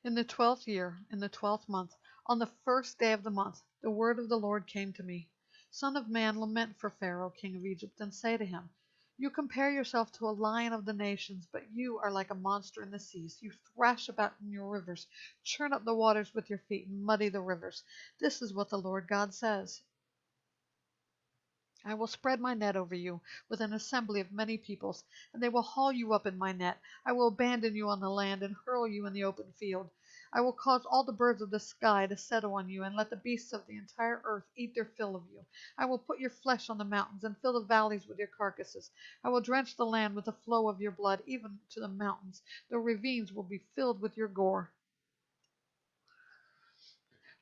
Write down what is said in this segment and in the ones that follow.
In the 12th year, in the 12th month, on the first day of the month, the word of the Lord came to me. Son of man, lament for Pharaoh, king of Egypt, and say to him, You compare yourself to a lion of the nations, but you are like a monster in the seas. You thrash about in your rivers, churn up the waters with your feet, and muddy the rivers. This is what the Lord God says. I will spread my net over you with an assembly of many peoples, and they will haul you up in my net. I will abandon you on the land and hurl you in the open field. I will cause all the birds of the sky to settle on you, and let the beasts of the entire earth eat their fill of you. I will put your flesh on the mountains and fill the valleys with your carcasses. I will drench the land with the flow of your blood, even to the mountains. The ravines will be filled with your gore.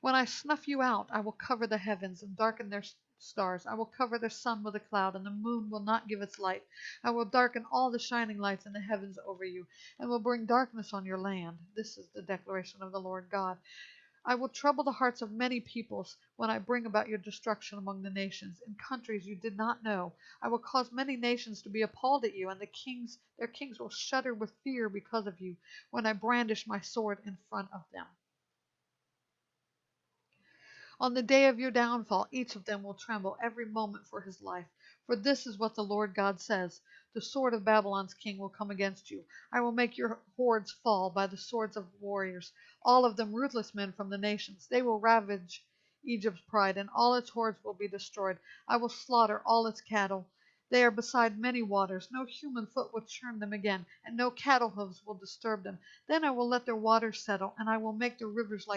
When I snuff you out, I will cover the heavens and darken their stars. I will cover the sun with a cloud, and the moon will not give its light. I will darken all the shining lights in the heavens over you, and will bring darkness on your land. This is the declaration of the Lord God. I will trouble the hearts of many peoples when I bring about your destruction among the nations, in countries you did not know. I will cause many nations to be appalled at you, and their kings will shudder with fear because of you, when I brandish my sword in front of them. On the day of your downfall, each of them will tremble every moment for his life. For this is what the Lord God says: The sword of Babylon's king will come against you. I will make your hordes fall by the swords of warriors, all of them ruthless men from the nations. They will ravage Egypt's pride, and all its hordes will be destroyed. I will slaughter all its cattle. They are beside many waters. No human foot will churn them again, and no cattle hoofs will disturb them. Then I will let their waters settle, and I will make their rivers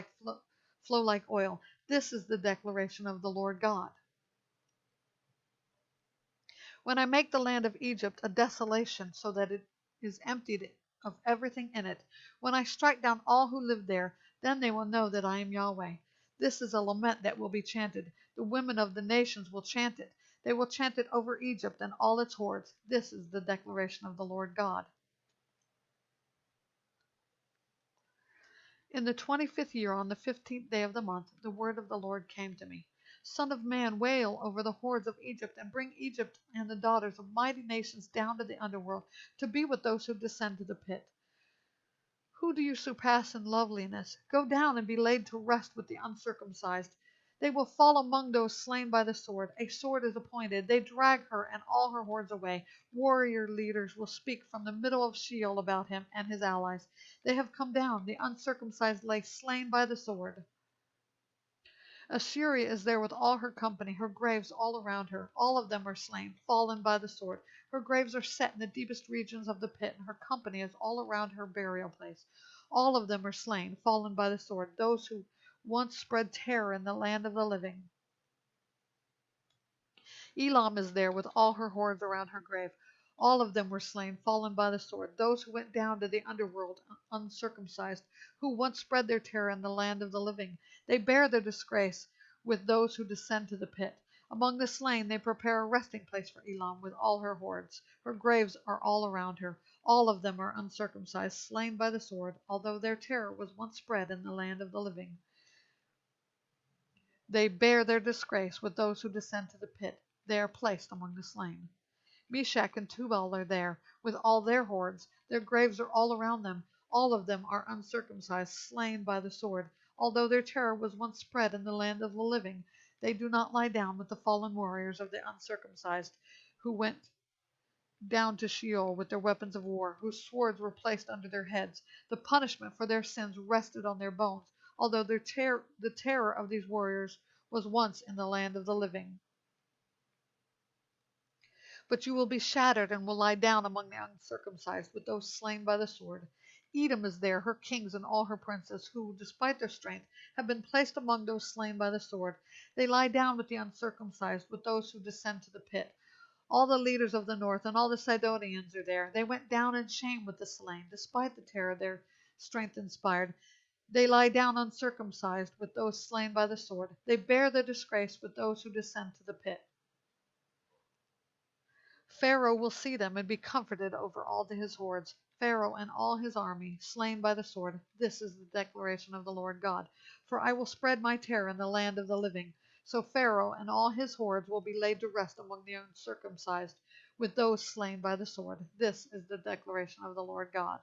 flow like oil. This is the declaration of the Lord God. When I make the land of Egypt a desolation so that it is emptied of everything in it, when I strike down all who live there, then they will know that I am Yahweh. This is a lament that will be chanted. The women of the nations will chant it. They will chant it over Egypt and all its hordes. This is the declaration of the Lord God. In the 25th year, on the 15th day of the month, the word of the Lord came to me. Son of man, wail over the hordes of Egypt, and bring Egypt and the daughters of mighty nations down to the underworld, to be with those who descend to the pit. Who do you surpass in loveliness? Go down and be laid to rest with the uncircumcised. They will fall among those slain by the sword. A sword is appointed. They drag her and all her hordes away. Warrior leaders will speak from the middle of Sheol about him and his allies. They have come down. The uncircumcised lay slain by the sword. Assyria is there with all her company, her graves all around her. All of them are slain, fallen by the sword. Her graves are set in the deepest regions of the pit, and her company is all around her burial place. All of them are slain, fallen by the sword, those who once spread terror in the land of the living. Elam is there with all her hordes around her grave. All of them were slain, fallen by the sword, those who went down to the underworld uncircumcised, who once spread their terror in the land of the living. They bear their disgrace with those who descend to the pit. Among the slain they prepare a resting place for Elam with all her hordes. Her graves are all around her. All of them are uncircumcised, slain by the sword, although their terror was once spread in the land of the living. They bear their disgrace with those who descend to the pit. They are placed among the slain. Meshach and Tubal are there, with all their hordes. Their graves are all around them. All of them are uncircumcised, slain by the sword. Although their terror was once spread in the land of the living, they do not lie down with the fallen warriors of the uncircumcised, who went down to Sheol with their weapons of war, whose swords were placed under their heads. The punishment for their sins rested on their bones, although the terror of these warriors was once in the land of the living. But you will be shattered and will lie down among the uncircumcised with those slain by the sword. Edom is there, her kings and all her princes, who, despite their strength, have been placed among those slain by the sword. They lie down with the uncircumcised, with those who descend to the pit. All the leaders of the north and all the Sidonians are there. They went down in shame with the slain, despite the terror their strength inspired. They lie down uncircumcised with those slain by the sword. They bear their disgrace with those who descend to the pit. Pharaoh will see them and be comforted over all his hordes. Pharaoh and all his army, slain by the sword. This is the declaration of the Lord God. For I will spread my terror in the land of the living. So Pharaoh and all his hordes will be laid to rest among the uncircumcised, with those slain by the sword. This is the declaration of the Lord God.